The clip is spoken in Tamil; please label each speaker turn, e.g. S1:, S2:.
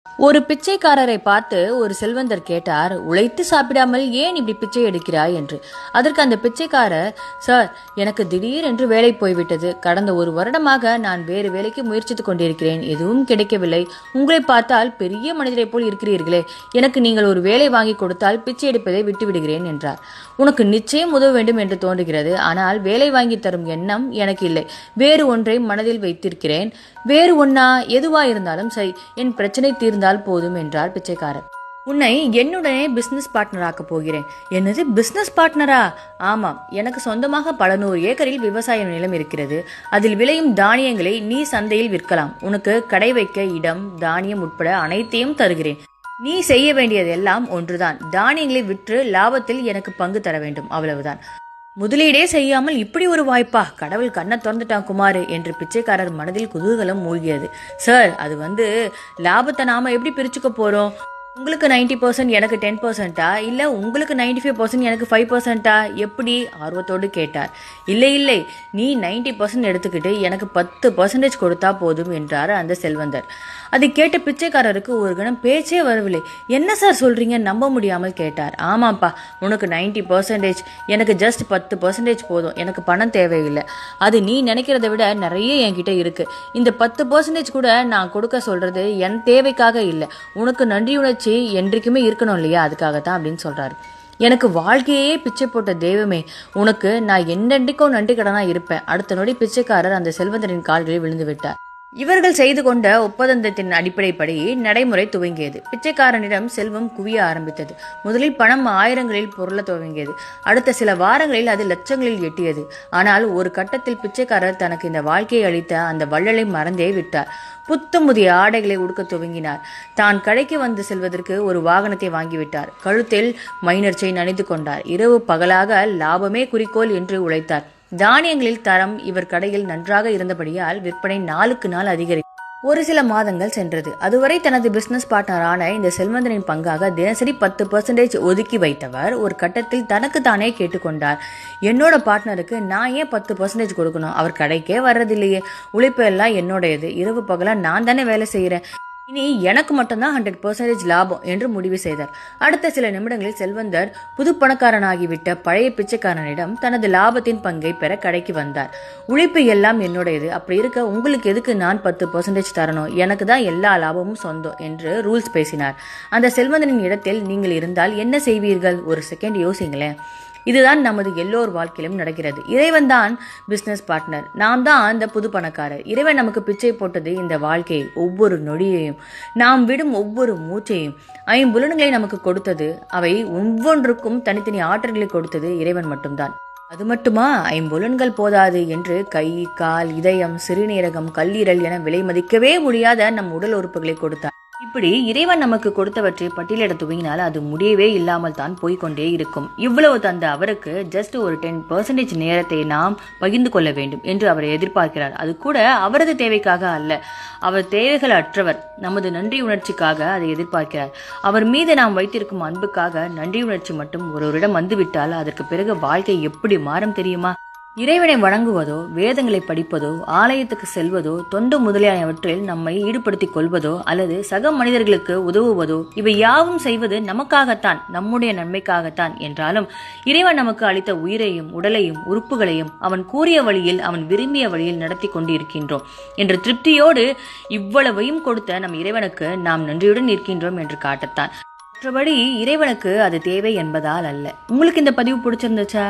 S1: ஒரு பிச்சைக்காரரை பார்த்து ஒரு செல்வந்தர் கேட்டார், உழைத்து சாப்பிடாமல் ஏன் இப்படி பிச்சை எடுக்கிறாய் என்று. அதற்கு அந்த பிச்சைக்காரர், சார், எனக்கு திடீரென்று வேலை போய்விட்டது. கடந்த ஒரு வருடமாக நான் வேறு வேலைக்கு முயற்சித்துக் கொண்டிருக்கிறேன். எதுவும் கிடைக்கவில்லை. உங்களை பார்த்தால் பெரிய மனிதரை போல் இருக்கிறீர்களே. எனக்கு நீங்கள் ஒரு வேலை வாங்கி கொடுத்தால் பிச்சை எடுப்பதை விட்டுவிடுகிறேன் என்றார். உனக்கு நிச்சயம் உதவ வேண்டும் என்று தோன்றுகிறது. ஆனால் வேலை வாங்கி தரும் எண்ணம் எனக்கு இல்லை. வேறு ஒன்றை மனதில் வைத்திருக்கிறேன். வேறு ஒன்னா? எதுவா இருந்தாலும் சரி, என் பிரச்சனை தீர்ந்தால் போதும் என்றார் பிச்சைக்காரர். உன்னை என்னுடனே பிசினஸ் பார்ட்னர் ஆக்க போகிறேன். என்னது, பிசினஸ் பார்ட்னரா? ஆமாம், எனக்கு சொந்தமாக பல 100 ஏக்கரில் விவசாய நிலம் இருக்கிறது. அதில் விளையும் தானியங்களை நீ சந்தையில் விற்கலாம். உனக்கு கடை வைக்க இடம், தானியம் உட்பட அனைத்தையும் தருகிறேன். நீ செய்ய வேண்டியதெல்லாம் ஒன்றுதான். தானியங்களை விற்று லாபத்தில் எனக்கு பங்கு தர வேண்டும், அவ்வளவுதான். முதலீடே செய்யாமல் இப்படி ஒரு வாய்ப்பா? கடவுள் கண்ணை திறந்துட்டான் குமார் என்று பிச்சைக்காரர் மனதில் குதூகலம் மூழ்கியது. சார், அது லாபத்தை நாம எப்படி பிரிச்சுக்க போறோம்? உங்களுக்கு 90%, எனக்கு 10%, இல்ல உங்களுக்கு 95% எனக்கு 5%? எப்படி? ஆர்வத்தோடு கேட்டார். இல்லை, நீ 90% எடுத்துக்கிட்டு எனக்கு 10% கொடுத்தா போதும் என்றார் அந்த செல்வந்தர். அதை கேட்ட பிச்சைக்காரருக்கு ஒரு கணம் பேச்சே வரவில்லை. என்ன சார் சொல்றீங்க? நம்ப முடியாமல் கேட்டார். ஆமாப்பா, உனக்கு 90%, எனக்கு ஜஸ்ட் 10% போதும். எனக்கு பணம் தேவையில்லை. அது நீ நினைக்கிறத விட நிறைய என்கிட்ட இருக்கு. இந்த 10% கூட நான் கொடுக்க சொல்றது என் தேவைக்காக இல்லை, உனக்கு நன்றியுணர்ச்சி என்றைக்குமே இருக்கணும் இல்லையா, அதுக்காகத்தான் அப்படின்னு சொல்றாரு. எனக்கு வாழ்க்கையே பிச்சை போட்ட தெய்வமே, உனக்கு நான் என்னென்றைக்கோ நன்றி கடனா இருப்பேன். அடுத்த நொடி பிச்சைக்காரர் அந்த செல்வந்தரின் கால்களில் விழுந்து விட்டார். இவர்கள் செய்து கொண்ட ஒப்பந்தத்தின் அடிப்படைப்படி நடைமுறை துவங்கியது. பிச்சைக்காரனிடம் செல்வம் குவிய ஆரம்பித்தது. முதலில் பணம் ஆயிரங்களில் பொருள துவங்கியது. அடுத்த சில வாரங்களில் அது லட்சங்களில் எட்டியது. ஆனால் ஒரு கட்டத்தில் பிச்சைக்காரர் தனக்கு இந்த வாழ்க்கையை அளித்த அந்த வள்ளலை மறந்தே விட்டார். புத்தமுதிய ஆடைகளை உடுக்க துவங்கினார். தான் கடைக்கு வந்து செல்வதற்கு ஒரு வாகனத்தை வாங்கிவிட்டார். கழுத்தில் மைனர் செயின் அணிந்து கொண்டார். இரவு பகலாக லாபமே குறிக்கோள் என்று உழைத்தார். தானியங்களில் தரம் இவர் கடையில் நன்றாக இருந்தபடியால் விற்பனை நாளுக்கு நாள் அதிகரித்தது. ஒரு சில மாதங்கள் சென்றது. அதுவரை தனது பிசினஸ் பார்ட்னரான இந்த செல்வந்தனின் பங்காக தினசரி 10% ஒதுக்கி வைத்தவர் ஒரு கட்டத்தில் தனக்கு தானே கேட்டுக்கொண்டார். என்னோட பார்ட்னருக்கு நான் ஏன் 10% கொடுக்கணும்? அவர் கடைக்கே வர்றதில்லையே. உழைப்பு எல்லாம் என்னோடையது. இரவு பகலா நான் தானே வேலை செய்யறேன். இனி எனக்கு மட்டும்தான் 100% லாபம் என்று முடிவு செய்தார். அடுத்த சில நிமிடங்களில் செல்வந்தர் புது பணக்காரனாகிவிட்ட பழைய பிச்சைக்காரனிடம் தனது லாபத்தின் பங்கை பெற கடைக்கு வந்தார். உழைப்பு எல்லாம் என்னுடையது. அப்படி இருக்க உங்களுக்கு எதுக்கு நான் 10% தரணும்? எனக்கு தான் எல்லா லாபமும் சொந்தம் என்று ரூல்ஸ் பேசினார். அந்த செல்வந்தனின் இடத்தில் நீங்கள் இருந்தால் என்ன செய்வீர்கள்? ஒரு செகண்ட் யோசிங்களேன். இதுதான் நமது எல்லோர் வாழ்க்கையிலும் நடக்கிறது. இறைவன் தான் பிசினஸ் பார்ட்னர், நாம் தான் அந்த புது பணக்காரர். இறைவன் நமக்கு பிச்சை போட்டது இந்த வாழ்க்கையை, ஒவ்வொரு நொடியையும், நாம் விடும் ஒவ்வொரு மூச்சையும். 5 புலன்களை நமக்கு கொடுத்தது, அவை ஒவ்வொன்றுக்கும் தனித்தனி ஆற்றல்களை கொடுத்தது இறைவன் மட்டும்தான். அது மட்டுமா, 5 புலன்கள் போதாது என்று கை, கால், இதயம், சிறுநீரகம், கல்லீரல் என விலை மதிக்கவே முடியாத நம் உடல் உறுப்புகளை கொடுத்தார். இப்படி இறைவன் நமக்கு கொடுத்தவற்றை பட்டியலிட துவங்கினால் அது முடியவே இல்லாமல் தான் போய்கொண்டே இருக்கும். இவ்வளவு தந்த அவருக்கு ஜஸ்ட் ஒரு 10% நேரத்தை நாம் பகிர்ந்து கொள்ள வேண்டும் என்று அவர் எதிர்பார்க்கிறார். அது கூட அவரது தேவைக்காக அல்ல. அவர் தேவைகள் அற்றவர். நமது நன்றி உணர்ச்சிக்காக அதை எதிர்பார்க்கிறார். அவர் மீது நாம் வைத்திருக்கும் அன்புக்காக நன்றி உணர்ச்சி மட்டும் ஒருவரிடம் வந்துவிட்டால் அதற்கு பிறகு வாழ்க்கை எப்படி மாறும் தெரியுமா? இறைவனை வணங்குவதோ, வேதங்களை படிப்பதோ, ஆலயத்துக்கு செல்வதோ, தொண்டு முதலியானவற்றில் நம்மை ஈடுபடுத்திக் கொள்வதோ அல்லது சக மனிதர்களுக்கு உதவுவதோ, இவை யாவும் செய்வது நமக்காகத்தான், நம்முடைய நன்மைக்காகத்தான் என்றாலும் இறைவன் நமக்கு அளித்த உயிரையும் உடலையும் உறுப்புகளையும் அவன் கூறிய வழியில், அவன் விரும்பிய வழியில் நடத்தி கொண்டிருக்கின்றோம் என்ற திருப்தியோடு இவ்வளவையும் கொடுத்த நம் இறைவனுக்கு நாம் நன்றியுடன் இருக்கின்றோம் என்று காட்டத்தான். மற்றபடி இறைவனுக்கு அது தேவை என்பதால் அல்ல. உங்களுக்கு இந்த பதிவு பிடிச்சிருந்துச்சா?